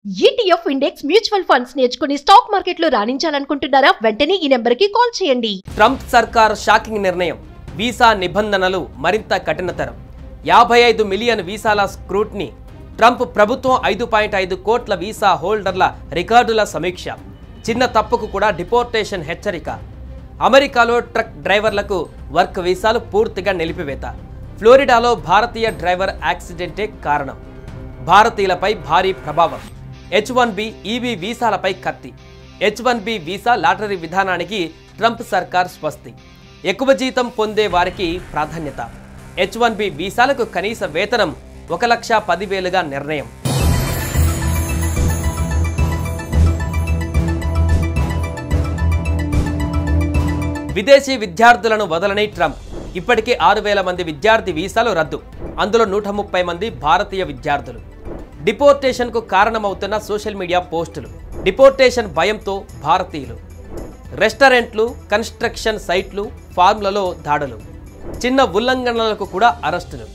ETF index mutual funds నేర్చుకుని stock మార్కెట్లో రాణించాలనుకుంటున్నారా? వెంటనే ఈ నెంబర్కి కాల్ చేయండి. ట్రంప్ సర్కార్ షాకింగ్ నిర్ణయం. వీసా నిబంధనలు మరింత కఠినతరం. 55 మిలియన్ వీసాల స్క్రూట్నీ. ట్రంప్ ప్రభుత్వం 5.5 కోట్ల వీసా హోల్డర్ల రికార్డుల సమీక్ష. చిన్న తప్పుకు కూడా డిపోర్టేషన్ హెచ్చరిక. అమెరికాలో ట్రక్ డ్రైవర్లకు వర్క్ వీసాలు పూర్తిగా నిలిపివేత. ఫ్లోరిడాలో భారతీయ డ్రైవర్ యాక్సిడెంటే కారణం. భారతీయులపై భారీ ప్రభావం. H1B EB వీసాలపై కత్తి. H1B వీసా లాటరీ విధానానికి ట్రంప్ సర్కార్ స్వస్తి. ఎక్కువ జీతం పొందే వారికి ప్రాధాన్యత. H1B వీసాలకు కనీస వేతనం 1,10,000గా నిర్ణయం. విదేశీ విద్యార్థులను వదలని ట్రంప్. ఇప్పటికే 6,000 మంది విద్యార్థి వీసాలు రద్దు. అందులో 130 మంది భారతీయ విద్యార్థులు. డిపోర్టేషన్కు కారణమవుతున్న సోషల్ మీడియా పోస్టులు. డిపోర్టేషన్ భయంతో భారతీయులు. రెస్టారెంట్లు, కన్స్ట్రక్షన్ సైట్లు, ఫార్మ్లలో దాడులు. చిన్న ఉల్లంఘనలకు కూడా అరెస్టులు.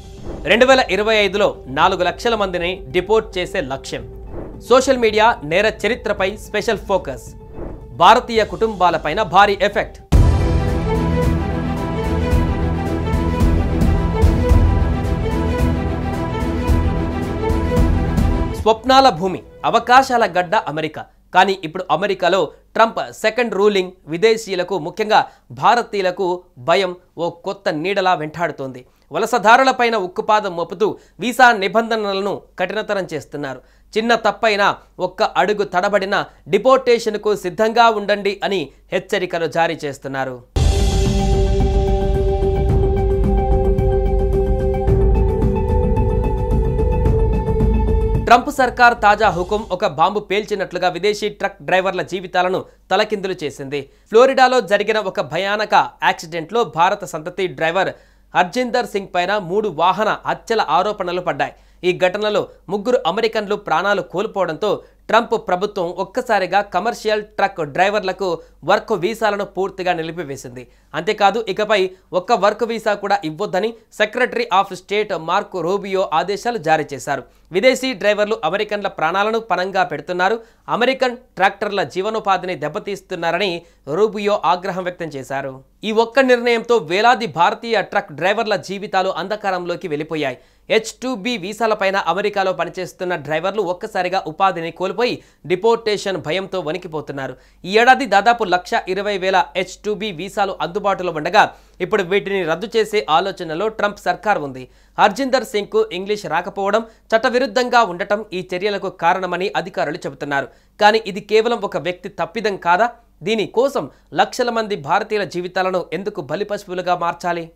2025లో 4 లక్షల మందిని డిపోర్ట్ చేసే లక్ష్యం. సోషల్ మీడియా నేర చరిత్రపై స్పెషల్ ఫోకస్. భారతీయ కుటుంబాలపైన భారీ ఎఫెక్ట్. స్వప్నాల భూమి, అవకాశాల గడ్డ అమెరికా. కానీ ఇప్పుడు అమెరికాలో ట్రంప్ సెకండ్ రూలింగ్ విదేశీయులకు, ముఖ్యంగా భారతీయులకు భయం ఓ కొత్త నీడలా వెంటాడుతోంది. వలసదారులపైన ఉక్కుపాదం మోపుతూ వీసా నిబంధనలను కఠినతరం చేస్తున్నారు. చిన్న తప్పైనా, ఒక్క అడుగు తడబడిన డిపోర్టేషన్కు సిద్ధంగా ఉండండి అని హెచ్చరికలు జారీ చేస్తున్నారు. ట్రంప్ సర్కార్ తాజా హుకుం ఒక బాంబు పేల్చినట్లుగా విదేశీ ట్రక్ డ్రైవర్ల జీవితాలను తలకిందులు చేసింది. ఫ్లోరిడాలో జరిగిన ఒక భయానక యాక్సిడెంట్లో భారత సంతతి డ్రైవర్ హర్జిందర్ సింగ్ పైన 3 వాహన హత్యల ఆరోపణలు పడ్డాయి. ఈ ఘటనలో 3 అమెరికన్లు ప్రాణాలు కోల్పోవడంతో ట్రంప్ ప్రభుత్వం ఒక్కసారిగా కమర్షియల్ ట్రక్ డ్రైవర్లకు వర్క్ వీసాలను పూర్తిగా నిలిపివేసింది. అంతేకాదు, ఇకపై ఒక్క వర్క్ వీసా కూడా ఇవ్వొద్దని secretary of state Marco Rubio ఆదేశాలు జారీ చేశారు. విదేశీ డ్రైవర్లు అమెరికన్ల ప్రాణాలను పణంగా పెడుతున్నారు, అమెరికన్ ట్రాక్టర్ల జీవనోపాధిని దెబ్బతీస్తున్నారని రూబియో ఆగ్రహం వ్యక్తం చేశారు. ఈ ఒక్క నిర్ణయంతో వేలాది భారతీయ ట్రక్ డ్రైవర్ల జీవితాలు అంధకారంలోకి వెళ్ళిపోయాయి. H2B వీసాలపైన అమెరికాలో పనిచేస్తున్న డ్రైవర్లు ఒక్కసారిగా ఉపాధిని కోల్పోయి డిపోర్టేషన్ భయంతో వణికిపోతున్నారు. ఈ ఏడాది దాదాపు 1,20,000 H2B వీసాలు అందుబాటులో ఉండగా ఇప్పుడు వీటిని రద్దు చేసే ఆలోచనలో ట్రంప్ సర్కార్ ఉంది. హర్జిందర్ సింగ్కు ఇంగ్లీష్ రాకపోవడం, చట్టవిరుద్ధంగా ఉండటం ఈ చర్యలకు కారణమని అధికారులు చెబుతున్నారు. కానీ ఇది కేవలం ఒక వ్యక్తి తప్పిదం కాదా? దీని కోసం లక్షల మంది భారతీయుల జీవితాలను ఎందుకు బలిపశువులుగా మార్చాలి?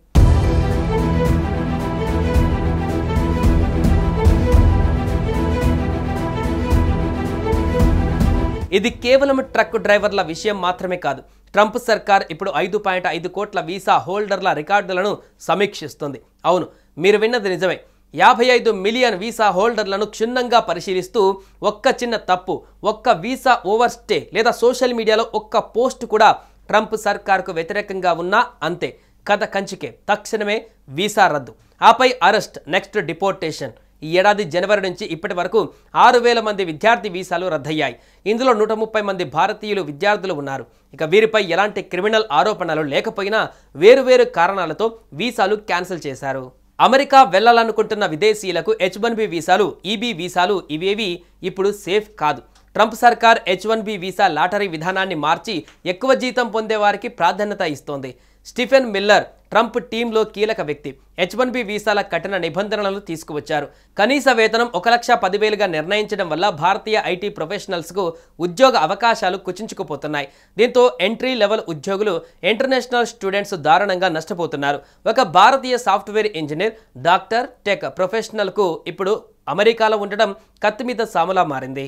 ఇది కేవలం ట్రక్ డ్రైవర్ల విషయం మాత్రమే కాదు. ట్రంప్ సర్కార్ ఇప్పుడు 5.5 కోట్ల వీసా హోల్డర్ల రికార్డులను సమీక్షిస్తుంది. అవును, మీరు విన్నది నిజమే. 55 మిలియన్ వీసా హోల్డర్లను క్షుణ్ణంగా పరిశీలిస్తూ ఒక్క చిన్న తప్పు, ఒక్క వీసా ఓవర్స్టే లేదా సోషల్ మీడియాలో ఒక్క పోస్ట్ కూడా ట్రంప్ సర్కార్కు వ్యతిరేకంగా ఉన్నా అంతే, కథ కంచికే. తక్షణమే వీసా రద్దు, ఆపై అరెస్ట్, నెక్స్ట్ డిపోర్టేషన్. ఈ ఏడాది జనవరి నుంచి ఇప్పటి వరకు 6,000 మంది విద్యార్థి వీసాలు రద్దయ్యాయి. ఇందులో 130 మంది భారతీయులు విద్యార్థులు ఉన్నారు. ఇక వీరిపై ఎలాంటి క్రిమినల్ ఆరోపణలు లేకపోయినా వేరువేరు కారణాలతో వీసాలు క్యాన్సిల్ చేశారు. అమెరికా వెళ్లాలనుకుంటున్న విదేశీయులకు H1B వీసాలు, EB వీసాలు ఇవేవి ఇప్పుడు సేఫ్ కాదు. ట్రంప్ సర్కార్ H1B వీసా లాటరీ విధానాన్ని మార్చి ఎక్కువ జీతం పొందే వారికి ప్రాధాన్యత ఇస్తోంది. స్టీఫెన్ మిల్లర్ ట్రంప్ టీంలో కీలక వ్యక్తి. H1B వీసాల కఠిన నిబంధనలను తీసుకువచ్చారు. కనీస వేతనం 1,10,000గా నిర్ణయించడం వల్ల భారతీయ IT ప్రొఫెషనల్స్కు ఉద్యోగ అవకాశాలు కుచించుకుపోతున్నాయి. దీంతో ఎంట్రీ లెవెల్ ఉద్యోగులు, ఇంటర్నేషనల్ స్టూడెంట్స్ దారుణంగా నష్టపోతున్నారు. ఒక భారతీయ సాఫ్ట్వేర్ ఇంజనీర్, డాక్టర్, టెక్ ప్రొఫెషనల్కు ఇప్పుడు అమెరికాలో ఉండడం కత్తి మీద సాములా మారింది.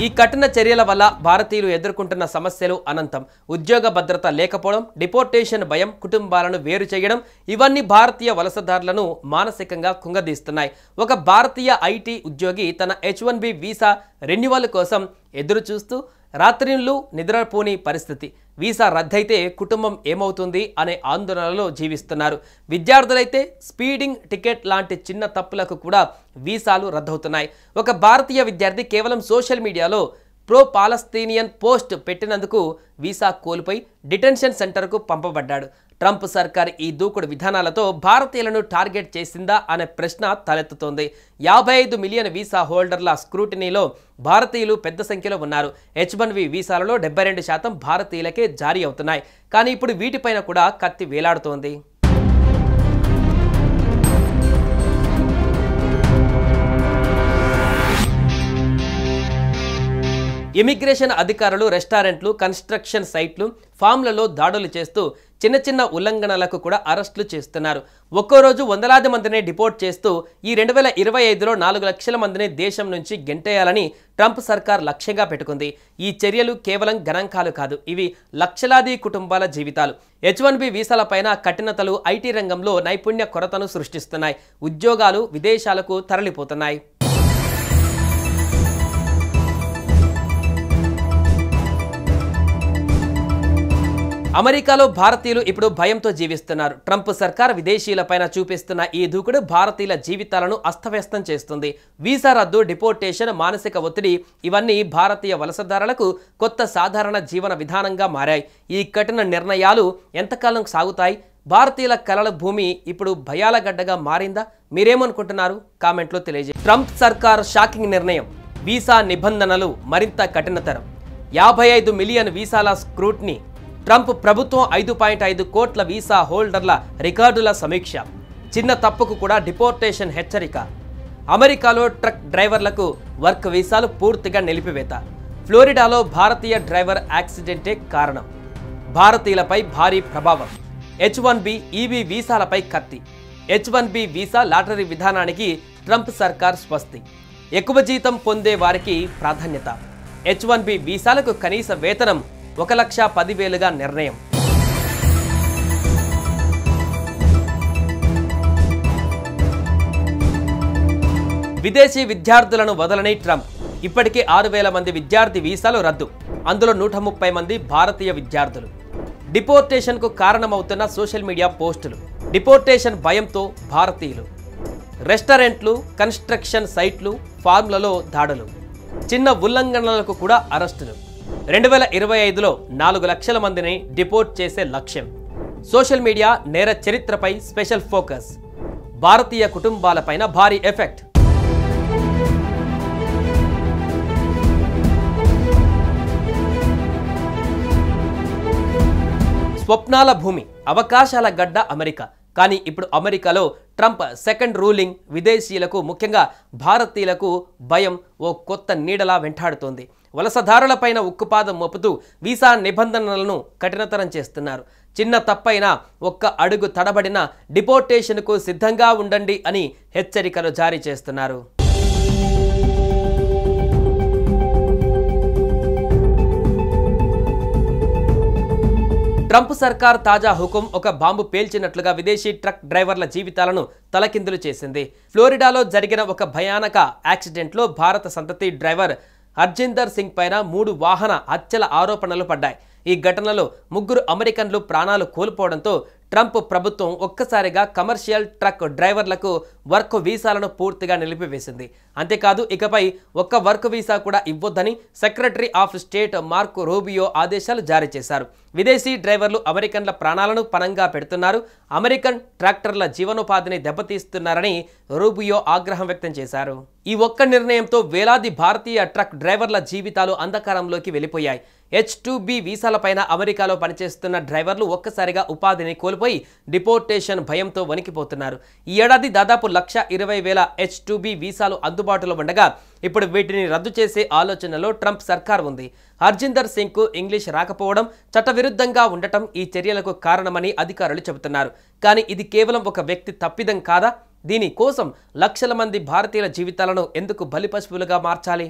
ఈ కఠిన చర్యల వల్ల భారతీయులు ఎదుర్కొంటున్న సమస్యలు అనంతం. ఉద్యోగ భద్రత లేకపోవడం, డిపోర్టేషన్ భయం, కుటుంబాలను వేరు చేయడం, ఇవన్నీ భారతీయ వలసదారులను మానసికంగా కుంగదీస్తున్నాయి. ఒక భారతీయ IT ఉద్యోగి తన H1B వీసా రెన్యువల్ కోసం ఎదురు చూస్తూ రాత్రిళ్ళు నిద్రపోని పరిస్థితి. వీసా రద్దయితే కుటుంబం ఏమవుతుంది అనే ఆందోళనలో జీవిస్తున్నారు. విద్యార్థులైతే స్పీడింగ్ టికెట్ లాంటి చిన్న తప్పులకు కూడా వీసాలు రద్దవుతున్నాయి. ఒక భారతీయ విద్యార్థి కేవలం సోషల్ మీడియాలో ప్రో పాలస్తీనియన్ పోస్ట్ పెట్టినందుకు వీసా కోల్పోయి డిటెన్షన్ సెంటర్కు పంపబడ్డాడు. ట్రంప్ సర్కార్ ఈ దూకుడు విధానాలతో భారతీయులను టార్గెట్ చేసిందా అనే ప్రశ్న తలెత్తుతోంది. 55 మిలియన్ వీసా హోల్డర్ల స్క్రూటినీలో భారతీయులు పెద్ద సంఖ్యలో ఉన్నారు. H1B వీసాలలో 72% భారతీయులకే జారీ అవుతున్నాయి. కానీ ఇప్పుడు వీటిపైన కూడా కత్తి వేలాడుతోంది. ఇమిగ్రేషన్ అధికారులు రెస్టారెంట్లు, కన్స్ట్రక్షన్ సైట్లు, ఫామ్లలో దాడులు చేస్తూ చిన్న చిన్న ఉల్లంఘనలకు కూడా అరెస్టులు చేస్తున్నారు. ఒక్కో రోజు వందలాది మందిని డిపోర్ట్ చేస్తూ ఈ 2025లో 4 లక్షల మందిని దేశం నుంచి గెంటేయాలని ట్రంప్ సర్కార్ లక్ష్యంగా పెట్టుకుంది. ఈ చర్యలు కేవలం గణాంకాలు కాదు, ఇవి లక్షలాది కుటుంబాల జీవితాలు. H1B వీసాలపైన కఠినతలు ఐటీ రంగంలో నైపుణ్య కొరతను సృష్టిస్తున్నాయి. ఉద్యోగాలు విదేశాలకు తరలిపోతున్నాయి. అమెరికాలో భారతీయులు ఇప్పుడు భయంతో జీవిస్తున్నారు. ట్రంప్ సర్కార్ విదేశీయులపైన చూపిస్తున్న ఈ దూకుడు భారతీయుల జీవితాలను అస్తవ్యస్తం చేస్తుంది. వీసా రద్దు, డిపోర్టేషన్, మానసిక ఒత్తిడి ఇవన్నీ భారతీయ వలసదారులకు కొత్త సాధారణ జీవన విధానంగా మారాయి. ఈ కఠిన నిర్ణయాలు ఎంతకాలం సాగుతాయి? భారతీయుల కలల భూమి ఇప్పుడు భయాల గడ్డగా మారిందా? మీరేమనుకుంటున్నారు? కామెంట్లో తెలియజేయండి. ట్రంప్ సర్కార్ షాకింగ్ నిర్ణయం. వీసా నిబంధనలు మరింత కఠినతరం. 55 మిలియన్ వీసాల స్క్రూట్నీ. ట్రంప్ ప్రభుత్వం 5.5 కోట్ల వీసా హోల్డర్ల రికార్డుల సమీక్ష. చిన్న తప్పుకు కూడా డిపోర్టేషన్ హెచ్చరిక. అమెరికాలో ట్రక్ డ్రైవర్లకు వర్క్ వీసాలు పూర్తిగా నిలిపివేత. ఫ్లోరిడాలో భారతీయ డ్రైవర్ యాక్సిడెంటే కారణం. భారతీయులపై భారీ ప్రభావం. H1B, EB వీసాలపై కత్తి. H1B వీసా లాటరీ విధానానికి ట్రంప్ సర్కార్ స్వస్తి. ఎక్కువ జీతం పొందే వారికి ప్రాధాన్యత. H1B వీసాలకు కనీస వేతనం 1,10,000గా నిర్ణయం. విదేశీ విద్యార్థులను వదలని ట్రంప్. ఇప్పటికే 6,000 మంది విద్యార్థి వీసాలు రద్దు. అందులో 130 మంది భారతీయ విద్యార్థులు. డిపోర్టేషన్కు కారణమవుతున్న సోషల్ మీడియా పోస్టులు. డిపోర్టేషన్ భయంతో భారతీయులు. రెస్టారెంట్లు, కన్స్ట్రక్షన్ సైట్లు, ఫార్మ్లలో దాడులు. చిన్న ఉల్లంఘనలకు కూడా అరెస్టులు. 2025లో 4 లక్షల మందిని డిపోర్ట్ చేసే లక్ష్యం. సోషల్ మీడియా నేర చరిత్రపై స్పెషల్ ఫోకస్. భారతీయ కుటుంబాలపైన భారీ ఎఫెక్ట్. స్వప్నాల భూమి, అవకాశాల గడ్డ అమెరికా. కానీ ఇప్పుడు అమెరికాలో ట్రంప్ సెకండ్ రూలింగ్ విదేశీయులకు, ముఖ్యంగా భారతీయులకు భయం ఓ కొత్త నీడలా వెంటాడుతోంది. వలసదారులపైన ఉక్కుపాదం మోపుతూ వీసా నిబంధనలను కఠినతరం చేస్తున్నారు. చిన్న తప్పైనా, ఒక్క అడుగు తడబడిన డిపోర్టేషన్కు సిద్ధంగా ఉండండి అని హెచ్చరికలు జారీ చేస్తున్నారు. ట్రంప్ సర్కార్ తాజా హుకుం ఒక బాంబు పేల్చినట్లుగా విదేశీ ట్రక్ డ్రైవర్ల జీవితాలను తలకిందులు చేసింది. ఫ్లోరిడాలో జరిగిన ఒక భయానక యాక్సిడెంట్లో భారత సంతతి డ్రైవర్ హర్జిందర్ సింగ్ పైన 3 వాహన హత్యల ఆరోపణలు పడ్డాయి. ఈ ఘటనలో 3 అమెరికన్లు ప్రాణాలు కోల్పోవడంతో ట్రంప్ ప్రభుత్వం ఒక్కసారిగా కమర్షియల్ ట్రక్ డ్రైవర్లకు వర్క్ వీసాలను పూర్తిగా నిలిపివేసింది. అంతేకాదు, ఇకపై ఒక్క వర్క్ వీసా కూడా ఇవ్వొద్దని secretary of state Marco Rubio ఆదేశాలు జారీ చేశారు. విదేశీ డ్రైవర్లు అమెరికన్ల ప్రాణాలను పణంగా పెడుతున్నారు, అమెరికన్ ట్రాక్టర్ల జీవనోపాధిని దెబ్బతీస్తున్నారని రూబియో ఆగ్రహం వ్యక్తం చేశారు. ఈ ఒక్క నిర్ణయంతో వేలాది భారతీయ ట్రక్ డ్రైవర్ల జీవితాలు అంధకారంలోకి వెళ్ళిపోయాయి. H2B వీసాలపైన అమెరికాలో పనిచేస్తున్న డ్రైవర్లు ఒక్కసారిగా ఉపాధిని కోల్పోయి డిపోర్టేషన్ భయంతో వణికిపోతున్నారు. ఈ ఏడాది దాదాపు 1,20,000 H2B వీసాలు అందుబాటులో ఉండగా ఇప్పుడు వీటిని రద్దు చేసే ఆలోచనలో ట్రంప్ సర్కార్ ఉంది. హర్జిందర్ సింగ్కు ఇంగ్లీష్ రాకపోవడం, చట్టవిరుద్ధంగా ఉండటం ఈ చర్యలకు కారణమని అధికారులు చెబుతున్నారు. కానీ ఇది కేవలం ఒక వ్యక్తి తప్పిదం కాదా? దీని కోసం లక్షల మంది భారతీయుల జీవితాలను ఎందుకు బలిపశువులుగా మార్చాలి?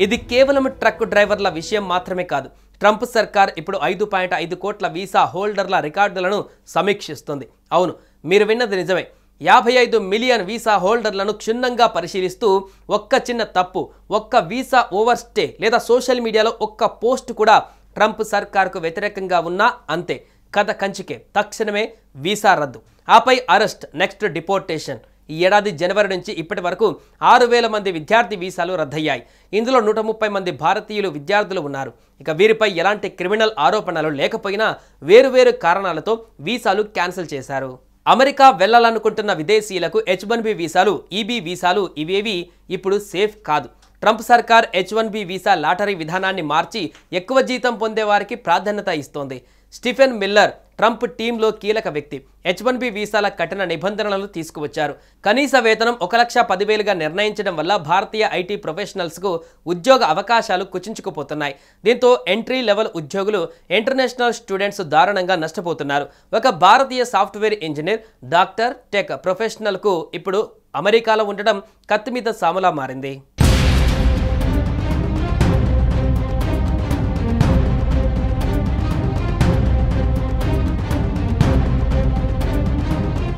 ఇది కేవలం ట్రక్ డ్రైవర్ల విషయం మాత్రమే కాదు. ట్రంప్ సర్కార్ ఇప్పుడు 5.5 కోట్ల వీసా హోల్డర్ల రికార్డులను సమీక్షిస్తుంది. అవును, మీరు విన్నది నిజమే. 55 మిలియన్ వీసా హోల్డర్లను క్షుణ్ణంగా పరిశీలిస్తూ ఒక్క చిన్న తప్పు, ఒక్క వీసా ఓవర్ స్టే లేదా సోషల్ మీడియాలో ఒక్క పోస్ట్ కూడా ట్రంప్ సర్కార్కు వ్యతిరేకంగా ఉన్నా అంతే, కథ కంచికే. తక్షణమే వీసా రద్దు, ఆపై అరెస్ట్, నెక్స్ట్ డిపోర్టేషన్. ఈ ఏడాది జనవరి నుంచి ఇప్పటి వరకు 6,000 మంది విద్యార్థి వీసాలు రద్దయ్యాయి. ఇందులో 130 మంది భారతీయులు విద్యార్థులు ఉన్నారు. ఇక వీరిపై ఎలాంటి క్రిమినల్ ఆరోపణలు లేకపోయినా వేరువేరు కారణాలతో వీసాలు క్యాన్సిల్ చేశారు. అమెరికా వెళ్లాలనుకుంటున్న విదేశీయులకు H-1B వీసాలు, EB వీసాలు ఇవేవి ఇప్పుడు సేఫ్ కాదు. ట్రంప్ సర్కార్ H-1B వీసా లాటరీ విధానాన్ని మార్చి ఎక్కువ జీతం పొందే వారికి ప్రాధాన్యత ఇస్తోంది. స్టీఫెన్ మిల్లర్ ట్రంప్ టీంలో కీలక వ్యక్తి. H-1B వీసాల కఠిన నిబంధనలను తీసుకువచ్చారు. కనీస వేతనం 1,10,000గా నిర్ణయించడం వల్ల భారతీయ ఐటీ ప్రొఫెషనల్స్కు ఉద్యోగ అవకాశాలు కుచించుకుపోతున్నాయి. దీంతో ఎంట్రీ లెవెల్ ఉద్యోగులు, ఇంటర్నేషనల్ స్టూడెంట్స్ దారుణంగా నష్టపోతున్నారు. ఒక భారతీయ సాఫ్ట్వేర్ ఇంజనీర్, డాక్టర్, టెక్ ప్రొఫెషనల్కు ఇప్పుడు అమెరికాలో ఉండడం కత్తి మీద సాములా మారింది.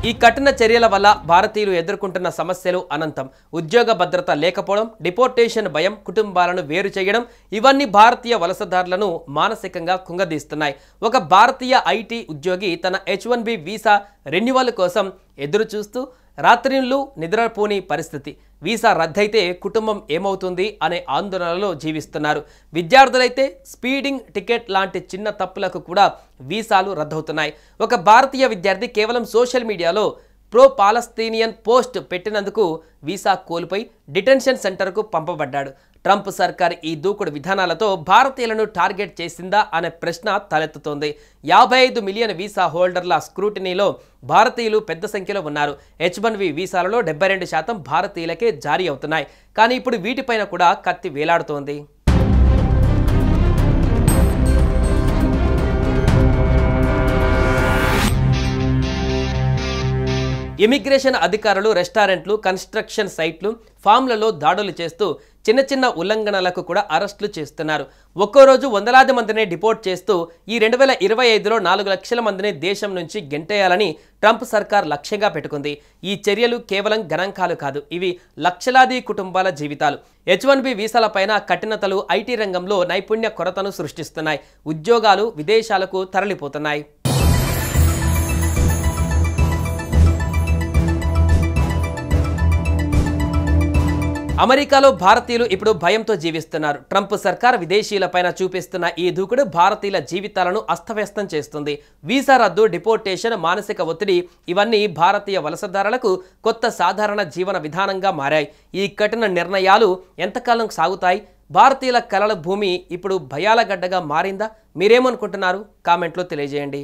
ఈ కఠిన చర్యల వల్ల భారతీయులు ఎదుర్కొంటున్న సమస్యలు అనంతం. ఉద్యోగ భద్రత లేకపోవడం, డిపోర్టేషన్ భయం, కుటుంబాలను వేరు చేయడం, ఇవన్నీ భారతీయ వలసదారులను మానసికంగా కుంగదీస్తున్నాయి. ఒక భారతీయ ఐటీ ఉద్యోగి తన H-1B వీసా రెన్యువల్ కోసం ఎదురు చూస్తూ రాత్రిళ్ళు నిద్రపోని పరిస్థితి. వీసా రద్దయితే కుటుంబం ఏమవుతుంది అనే ఆందోళనలో జీవిస్తున్నారు. విద్యార్థులైతే స్పీడింగ్ టికెట్ లాంటి చిన్న తప్పులకు కూడా వీసాలు రద్దవుతున్నాయి. ఒక భారతీయ విద్యార్థి కేవలం సోషల్ మీడియాలో ప్రో పాలస్తీనియన్ పోస్ట్ పెట్టినందుకు వీసా కోల్పోయి డిటెన్షన్ సెంటర్కు పంపబడ్డాడు. ట్రంప్ సర్కార్ ఈ దూకుడు విధానాలతో భారతీయులను టార్గెట్ చేసిందా అనే ప్రశ్న తలెత్తుతోంది. 55 మిలియన్ వీసా హోల్డర్ల స్క్రూటినీలో భారతీయులు పెద్ద సంఖ్యలో ఉన్నారు. H-1B వీసాలలో 72% భారతీయులకే జారీ అవుతున్నాయి. కానీ ఇప్పుడు వీటిపైన కూడా కత్తి వేలాడుతోంది. ఇమిగ్రేషన్ అధికారులు రెస్టారెంట్లు, కన్స్ట్రక్షన్ సైట్లు, ఫామ్లలో దాడులు చేస్తూ చిన్న చిన్న ఉల్లంఘనలకు కూడా అరెస్టులు చేస్తున్నారు. ఒక్కో రోజు వందలాది మందిని డిపోర్ట్ చేస్తూ ఈ 2025లో 4 లక్షల మందిని దేశం నుంచి గెంటేయాలని ట్రంప్ సర్కార్ లక్ష్యంగా పెట్టుకుంది. ఈ చర్యలు కేవలం గణాంకాలు కాదు, ఇవి లక్షలాది కుటుంబాల జీవితాలు. H-1B వీసాలపైన కఠినతలు ఐటీ రంగంలో నైపుణ్య కొరతను సృష్టిస్తున్నాయి. ఉద్యోగాలు విదేశాలకు తరలిపోతున్నాయి. అమెరికాలో భారతీయులు ఇప్పుడు భయంతో జీవిస్తున్నారు. ట్రంప్ సర్కార్ విదేశీయులపైన చూపిస్తున్న ఈ దూకుడు భారతీయుల జీవితాలను అస్తవ్యస్తం చేస్తుంది. వీసా రద్దు, డిపోర్టేషన్, మానసిక ఒత్తిడి ఇవన్నీ భారతీయ వలసదారులకు కొత్త సాధారణ జీవన విధానంగా మారాయి. ఈ కఠిన నిర్ణయాలు ఎంతకాలం సాగుతాయి? భారతీయుల కలల భూమి ఇప్పుడు భయాల గడ్డగా మారిందా? మీరేమనుకుంటున్నారు? కామెంట్లో తెలియజేయండి.